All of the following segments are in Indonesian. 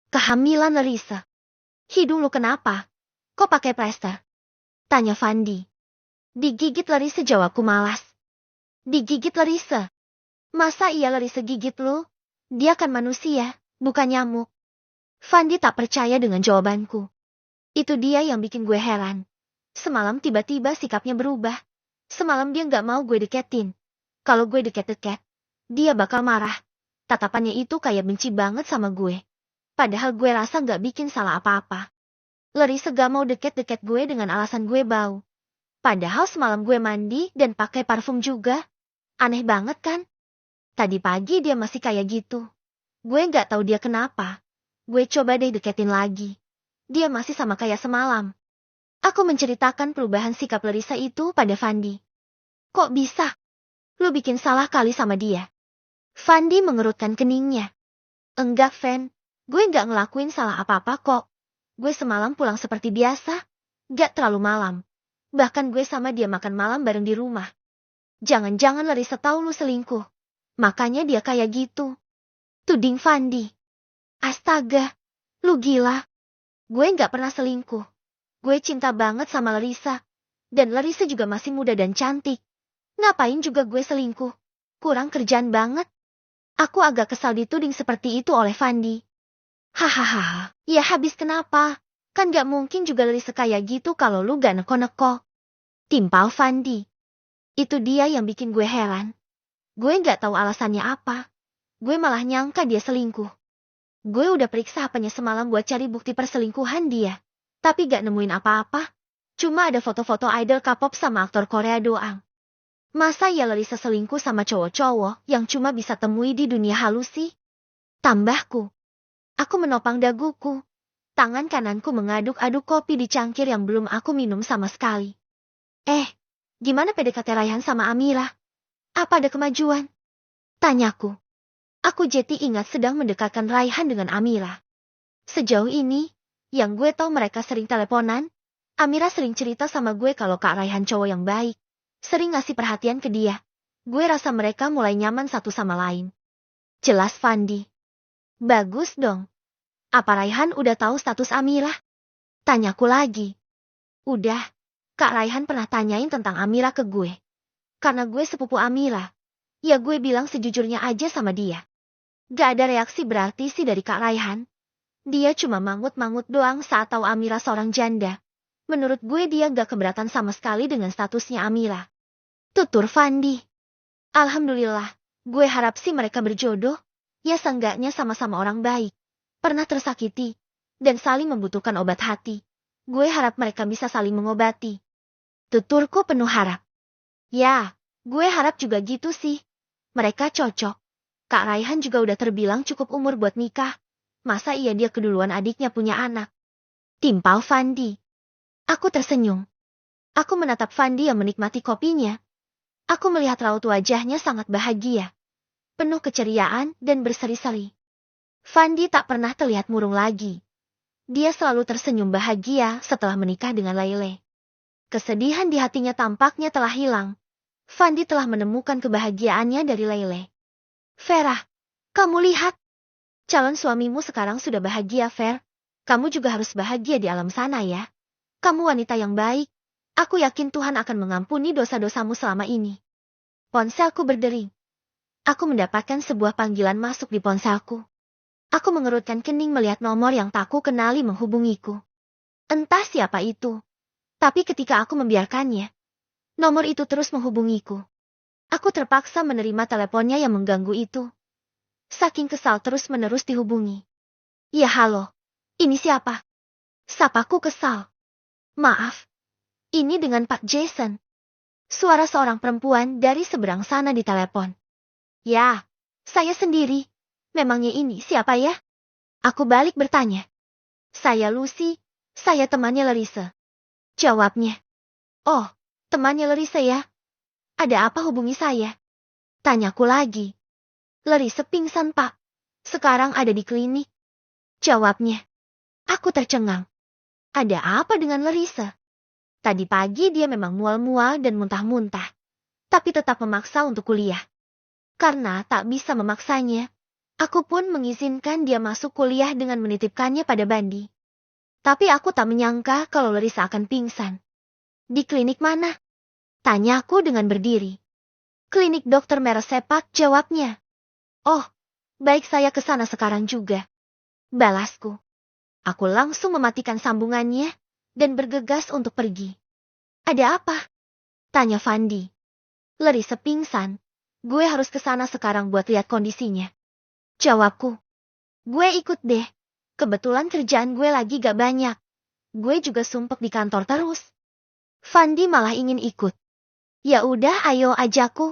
Kehamilan Larissa. Hidung lu kenapa? Kok pakai plester? Tanya Fandi. Digigit Larissa, jawabku malas. Digigit Larissa? Masa iya Larissa gigit lu? Dia kan manusia, bukan nyamuk. Fandi tak percaya dengan jawabanku. Itu dia yang bikin gue heran. Semalam tiba-tiba sikapnya berubah. Semalam dia gak mau gue deketin. Kalau gue deket-deket, dia bakal marah. Tatapannya itu kayak benci banget sama gue. Padahal gue rasa gak bikin salah apa-apa. Larissa gak mau deket-deket gue dengan alasan gue bau. Padahal semalam gue mandi dan pakai parfum juga. Aneh banget kan? Tadi pagi dia masih kayak gitu. Gue gak tahu dia kenapa. Gue coba deh deketin lagi. Dia masih sama kayak semalam. Aku menceritakan perubahan sikap Larissa itu pada Fandi. Kok bisa? Lu bikin salah kali sama dia. Fandi mengerutkan keningnya. Enggak, Van. Gue gak ngelakuin salah apa-apa kok. Gue semalam pulang seperti biasa. Gak terlalu malam. Bahkan gue sama dia makan malam bareng di rumah. Jangan-jangan Larissa tahu lu selingkuh. Makanya dia kayak gitu. Tuding Fandi. Astaga, lu gila. Gue gak pernah selingkuh. Gue cinta banget sama Larissa. Dan Larissa juga masih muda dan cantik. Ngapain juga gue selingkuh? Kurang kerjaan banget. Aku agak kesal dituding seperti itu oleh Fandi. Hahaha, ya habis kenapa? Kan gak mungkin juga Larissa kayak gitu kalau lu gak neko-neko. Timpal Fandi. Itu dia yang bikin gue heran. Gue gak tahu alasannya apa. Gue malah nyangka dia selingkuh. Gue udah periksa HP-nya semalam buat cari bukti perselingkuhan dia. Tapi gak nemuin apa-apa. Cuma ada foto-foto idol K-pop sama aktor Korea doang. Masa ya Larissa selingkuh sama cowok-cowok yang cuma bisa temui di dunia halusi? Tambahku. Aku menopang daguku. Tangan kananku mengaduk-aduk kopi di cangkir yang belum aku minum sama sekali. Gimana PDKT Raihan sama Amira? Apa ada kemajuan? Tanyaku. Aku jadi ingat sedang mendekatkan Raihan dengan Amira. Sejauh ini, yang gue tahu mereka sering teleponan. Amira sering cerita sama gue kalau Kak Raihan cowok yang baik. Sering ngasih perhatian ke dia. Gue rasa mereka mulai nyaman satu sama lain. Jelas Fandi. Bagus dong. Apa Raihan udah tahu status Amira? Tanyaku lagi. Udah. Kak Raihan pernah tanyain tentang Amira ke gue. Karena gue sepupu Amira. Ya gue bilang sejujurnya aja sama dia. Gak ada reaksi berarti sih dari Kak Raihan. Dia cuma mangut-mangut doang saat tahu Amira seorang janda. Menurut gue dia gak keberatan sama sekali dengan statusnya Amira. Tutur Fandi. Alhamdulillah, gue harap sih mereka berjodoh. Ya seenggaknya sama-sama orang baik. Pernah tersakiti. Dan saling membutuhkan obat hati. Gue harap mereka bisa saling mengobati. Tuturku penuh harap. Ya, gue harap juga gitu sih. Mereka cocok. Kak Raihan juga udah terbilang cukup umur buat nikah. Masa iya dia keduluan adiknya punya anak? Timpal Fandi. Aku tersenyum. Aku menatap Fandi yang menikmati kopinya. Aku melihat raut wajahnya sangat bahagia. Penuh keceriaan dan berseri-seri. Fandi tak pernah terlihat murung lagi. Dia selalu tersenyum bahagia setelah menikah dengan Laile. Kesedihan di hatinya tampaknya telah hilang. Fandi telah menemukan kebahagiaannya dari Laile. Vera, kamu lihat. Calon suamimu sekarang sudah bahagia, Ver. Kamu juga harus bahagia di alam sana ya. Kamu wanita yang baik. Aku yakin Tuhan akan mengampuni dosa-dosamu selama ini. Ponselku berdering. Aku mendapatkan sebuah panggilan masuk di ponselku. Aku mengerutkan kening melihat nomor yang tak ku kenali menghubungiku. Entah siapa itu. Tapi ketika aku membiarkannya, nomor itu terus menghubungiku. Aku terpaksa menerima teleponnya yang mengganggu itu. Saking kesal terus-menerus dihubungi. Ya halo, ini siapa? Sapaku kesal. Maaf, ini dengan Pak Jason. Suara seorang perempuan dari seberang sana di telepon. Ya, saya sendiri. Memangnya ini siapa ya? Aku balik bertanya. Saya Lucy, saya temannya Larissa. Jawabnya. Oh, temannya Larissa ya? Ada apa hubungi saya? Tanyaku lagi. Larissa pingsan, Pak. Sekarang ada di klinik. Jawabnya. Aku tercengang. Ada apa dengan Larissa? Tadi pagi dia memang mual-mual dan muntah-muntah. Tapi tetap memaksa untuk kuliah. Karena tak bisa memaksanya. Aku pun mengizinkan dia masuk kuliah dengan menitipkannya pada Bandi. Tapi aku tak menyangka kalau Larissa akan pingsan. Di klinik mana? Tanyaku dengan berdiri. Klinik dokter merah sepak, jawabnya. Oh, baik, saya ke sana sekarang juga. Balasku. Aku langsung mematikan sambungannya dan bergegas untuk pergi. Ada apa? Tanya Fandi. Larissa pingsan. Gue harus ke sana sekarang buat lihat kondisinya. Jawabku. Gue ikut deh. Kebetulan kerjaan gue lagi gak banyak. Gue juga sumpek di kantor terus. Fandi malah ingin ikut. Ya udah, ayo ajaku.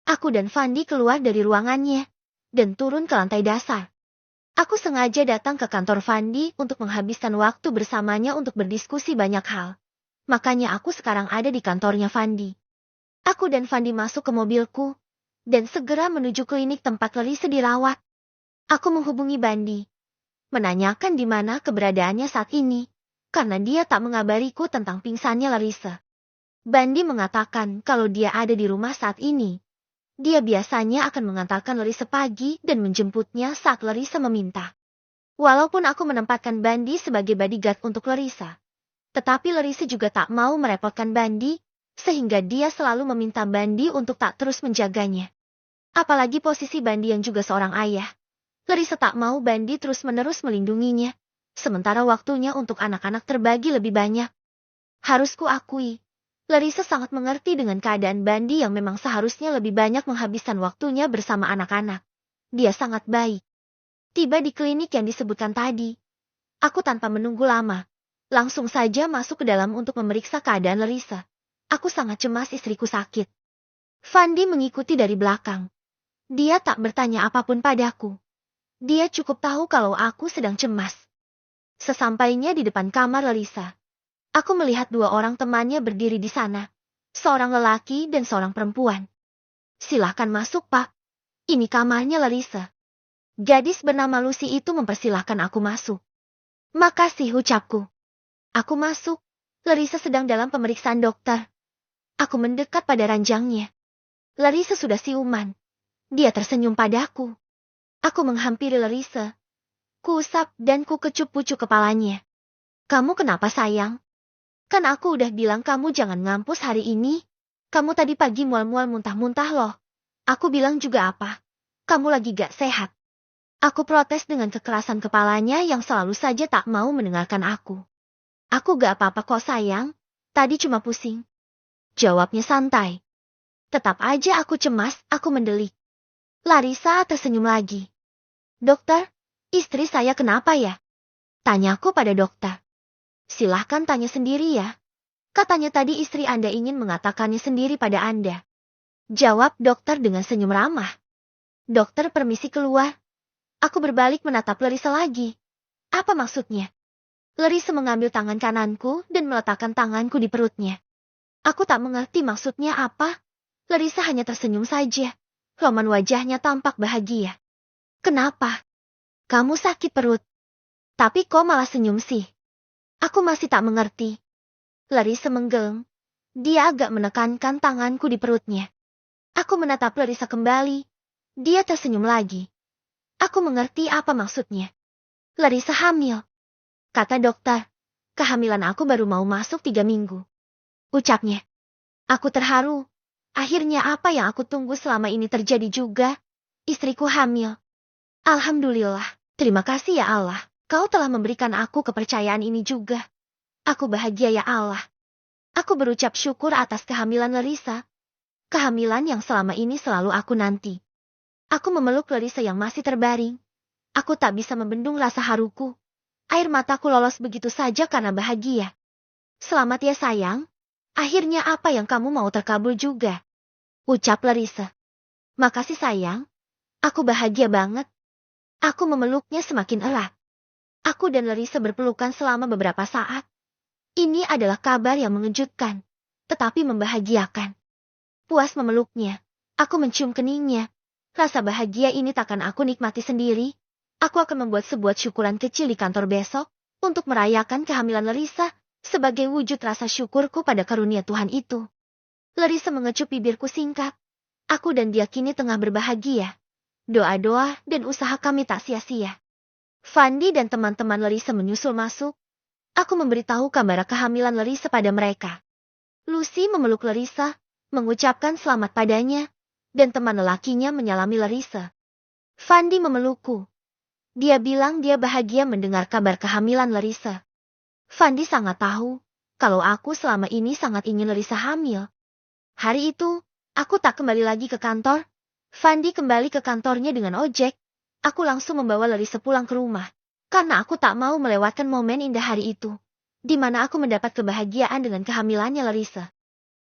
Aku dan Fandi keluar dari ruangannya dan turun ke lantai dasar. Aku sengaja datang ke kantor Fandi untuk menghabiskan waktu bersamanya untuk berdiskusi banyak hal. Makanya aku sekarang ada di kantornya Fandi. Aku dan Fandi masuk ke mobilku dan segera menuju klinik tempat Larissa dirawat. Aku menghubungi Bandi, menanyakan di mana keberadaannya saat ini, karena dia tak mengabariku tentang pingsannya Larissa. Bandi mengatakan kalau dia ada di rumah saat ini. Dia biasanya akan mengantarkan Larissa pagi dan menjemputnya saat Larissa meminta. Walaupun aku menempatkan Bandi sebagai bodyguard untuk Larissa, tetapi Larissa juga tak mau merepotkan Bandi, sehingga dia selalu meminta Bandi untuk tak terus menjaganya. Apalagi posisi Bandi yang juga seorang ayah. Larissa tak mau Bandi terus-menerus melindunginya, sementara waktunya untuk anak-anak terbagi lebih banyak. Harus kuakui, Larissa sangat mengerti dengan keadaan Bandi yang memang seharusnya lebih banyak menghabiskan waktunya bersama anak-anak. Dia sangat baik. Tiba di klinik yang disebutkan tadi. Aku tanpa menunggu lama, langsung saja masuk ke dalam untuk memeriksa keadaan Larissa. Aku sangat cemas istriku sakit. Fandi mengikuti dari belakang. Dia tak bertanya apapun padaku. Dia cukup tahu kalau aku sedang cemas. Sesampainya di depan kamar Larissa, aku melihat dua orang temannya berdiri di sana. Seorang lelaki dan seorang perempuan. Silahkan masuk, Pak. Ini kamarnya Larissa. Gadis bernama Lucy itu mempersilahkan aku masuk. Makasih, ucapku. Aku masuk. Larissa sedang dalam pemeriksaan dokter. Aku mendekat pada ranjangnya. Larissa sudah siuman. Dia tersenyum padaku. Aku menghampiri Larissa. Kuusap dan kukecup pucuk kepalanya. Kamu kenapa, sayang? Kan aku udah bilang kamu jangan ngampus hari ini. Kamu tadi pagi mual-mual muntah-muntah loh. Aku bilang juga apa? Kamu lagi gak sehat. Aku protes dengan kekerasan kepalanya yang selalu saja tak mau mendengarkan aku. Aku gak apa-apa kok, sayang. Tadi cuma pusing. Jawabnya santai. Tetap aja aku cemas, aku mendelik. Larissa tersenyum lagi. Dokter, istri saya kenapa ya? Tanyaku pada dokter. Silahkan tanya sendiri ya. Katanya tadi istri Anda ingin mengatakannya sendiri pada Anda. Jawab dokter dengan senyum ramah. Dokter permisi keluar. Aku berbalik menatap Larissa lagi. Apa maksudnya? Larissa mengambil tangan kananku dan meletakkan tanganku di perutnya. Aku tak mengerti maksudnya apa. Larissa hanya tersenyum saja. Roman wajahnya tampak bahagia. Kenapa? Kamu sakit perut. Tapi kok malah senyum sih? Aku masih tak mengerti. Larissa menggeleng. Dia agak menekankan tanganku di perutnya. Aku menatap Larissa kembali. Dia tersenyum lagi. Aku mengerti apa maksudnya. Larissa hamil. Kata dokter, kehamilan aku baru mau masuk 3 minggu. Ucapnya. Aku terharu. Akhirnya apa yang aku tunggu selama ini terjadi juga. Istriku hamil. Alhamdulillah, terima kasih ya Allah. Kau telah memberikan aku kepercayaan ini juga. Aku bahagia ya Allah. Aku berucap syukur atas kehamilan Larissa. Kehamilan yang selama ini selalu aku nanti. Aku memeluk Larissa yang masih terbaring. Aku tak bisa membendung rasa haruku. Air mataku lolos begitu saja karena bahagia. Selamat ya sayang. Akhirnya apa yang kamu mau terkabul juga. Ucap Larissa. Makasih sayang. Aku bahagia banget. Aku memeluknya semakin erat. Aku dan Larissa berpelukan selama beberapa saat. Ini adalah kabar yang mengejutkan, tetapi membahagiakan. Puas memeluknya, aku mencium keningnya. Rasa bahagia ini takkan aku nikmati sendiri. Aku akan membuat sebuah syukuran kecil di kantor besok, untuk merayakan kehamilan Larissa, sebagai wujud rasa syukurku pada karunia Tuhan itu. Larissa mengecup bibirku singkat. Aku dan dia kini tengah berbahagia. Doa-doa dan usaha kami tak sia-sia. Fandi dan teman-teman Larissa menyusul masuk. Aku memberitahu kabar kehamilan Larissa pada mereka. Lucy memeluk Larissa, mengucapkan selamat padanya, dan teman lelakinya menyalami Larissa. Fandi memelukku. Dia bilang dia bahagia mendengar kabar kehamilan Larissa. Fandi sangat tahu kalau aku selama ini sangat ingin Larissa hamil. Hari itu, aku tak kembali lagi ke kantor. Fandi kembali ke kantornya dengan ojek. Aku langsung membawa Larissa pulang ke rumah. Karena aku tak mau melewatkan momen indah hari itu, di mana aku mendapat kebahagiaan dengan kehamilannya Larissa.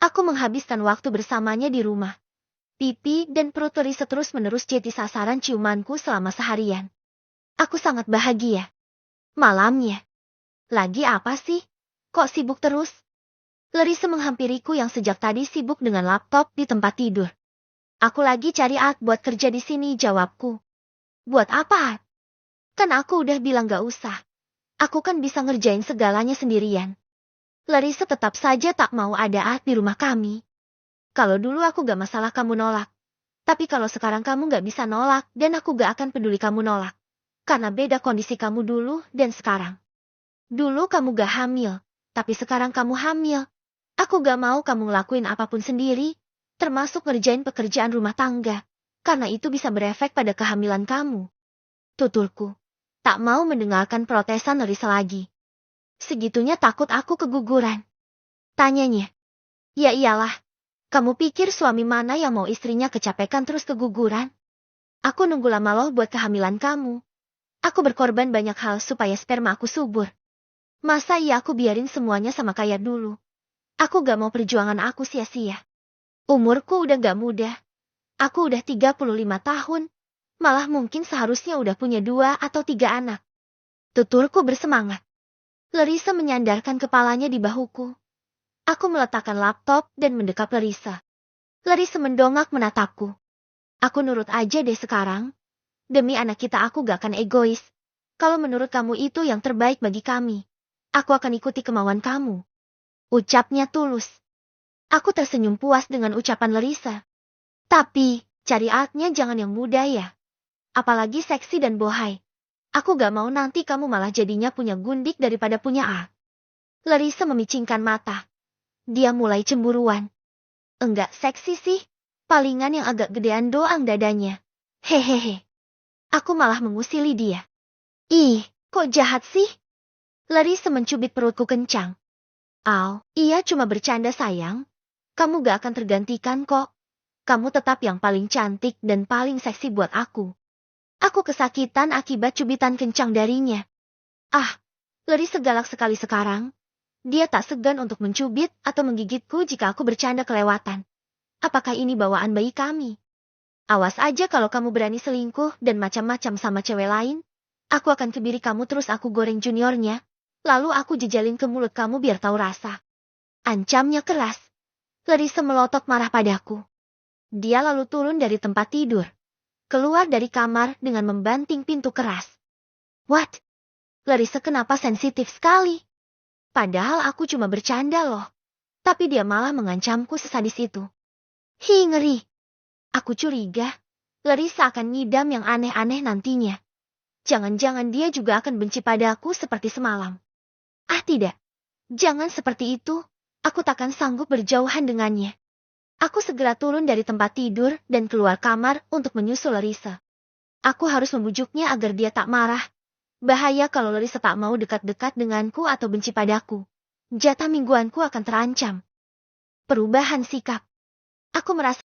Aku menghabiskan waktu bersamanya di rumah. Pipi dan perut Larissa terus-menerus jadi sasaran ciumanku selama seharian. Aku sangat bahagia. Malamnya. Lagi apa sih? Kok sibuk terus? Larissa menghampiriku yang sejak tadi sibuk dengan laptop di tempat tidur. Aku lagi cari alat buat kerja di sini, jawabku. Buat apa? Kan aku udah bilang gak usah. Aku kan bisa ngerjain segalanya sendirian. Larissa tetap saja tak mau ada alat di rumah kami. Kalau dulu aku gak masalah kamu nolak. Tapi kalau sekarang kamu gak bisa nolak dan aku gak akan peduli kamu nolak. Karena beda kondisi kamu dulu dan sekarang. Dulu kamu gak hamil, tapi sekarang kamu hamil. Aku gak mau kamu ngelakuin apapun sendiri, termasuk ngerjain pekerjaan rumah tangga. Karena itu bisa berefek pada kehamilan kamu. Tuturku. Tak mau mendengarkan protesan Larissa lagi. Segitunya takut aku keguguran. Tanyanya. Ya iyalah. Kamu pikir suami mana yang mau istrinya kecapekan terus keguguran? Aku nunggu lama loh buat kehamilan kamu. Aku berkorban banyak hal supaya sperma aku subur. Masa iya aku biarin semuanya sama kayak dulu? Aku gak mau perjuangan aku sia-sia. Umurku udah gak muda. Aku udah 35 tahun. Malah mungkin seharusnya udah punya 2 atau 3 anak. Tuturku bersemangat. Larissa menyandarkan kepalanya di bahuku. Aku meletakkan laptop dan mendekap Larissa. Larissa mendongak menatapku. Aku nurut aja deh sekarang. Demi anak kita aku gak akan egois. Kalau menurut kamu itu yang terbaik bagi kami, aku akan ikuti kemauan kamu. Ucapnya tulus. Aku tersenyum puas dengan ucapan Larissa. Tapi, cari alatnya jangan yang mudah ya. Apalagi seksi dan bohai. Aku gak mau nanti kamu malah jadinya punya gundik daripada punya A. Larissa memicingkan mata. Dia mulai cemburuan. Enggak seksi sih. Palingan yang agak gedean doang dadanya. Hehehe. Aku malah mengusili dia. Ih, kok jahat sih? Larissa mencubit perutku kencang. Au, iya cuma bercanda sayang. Kamu gak akan tergantikan kok. Kamu tetap yang paling cantik dan paling seksi buat aku. Aku kesakitan akibat cubitan kencang darinya. Ah, Larissa galak sekali sekarang. Dia tak segan untuk mencubit atau menggigitku jika aku bercanda kelewatan. Apakah ini bawaan bayi kami? Awas aja kalau kamu berani selingkuh dan macam-macam sama cewek lain. Aku akan kebiri kamu terus aku goreng juniornya. Lalu aku jejalin ke mulut kamu biar tahu rasa. Ancamnya keras. Larissa melotot marah padaku. Dia lalu turun dari tempat tidur. Keluar dari kamar dengan membanting pintu keras. What? Larissa kenapa sensitif sekali? Padahal aku cuma bercanda loh. Tapi dia malah mengancamku sesadis itu. Hi, ngeri. Aku curiga. Larissa akan ngidam yang aneh-aneh nantinya. Jangan-jangan dia juga akan benci padaku seperti semalam. Ah tidak. Jangan seperti itu. Aku takkan sanggup berjauhan dengannya. Aku segera turun dari tempat tidur dan keluar kamar untuk menyusul Larissa. Aku harus membujuknya agar dia tak marah. Bahaya kalau Larissa tak mau dekat-dekat denganku atau benci padaku. Jatah mingguanku akan terancam. Perubahan sikap. Aku merasa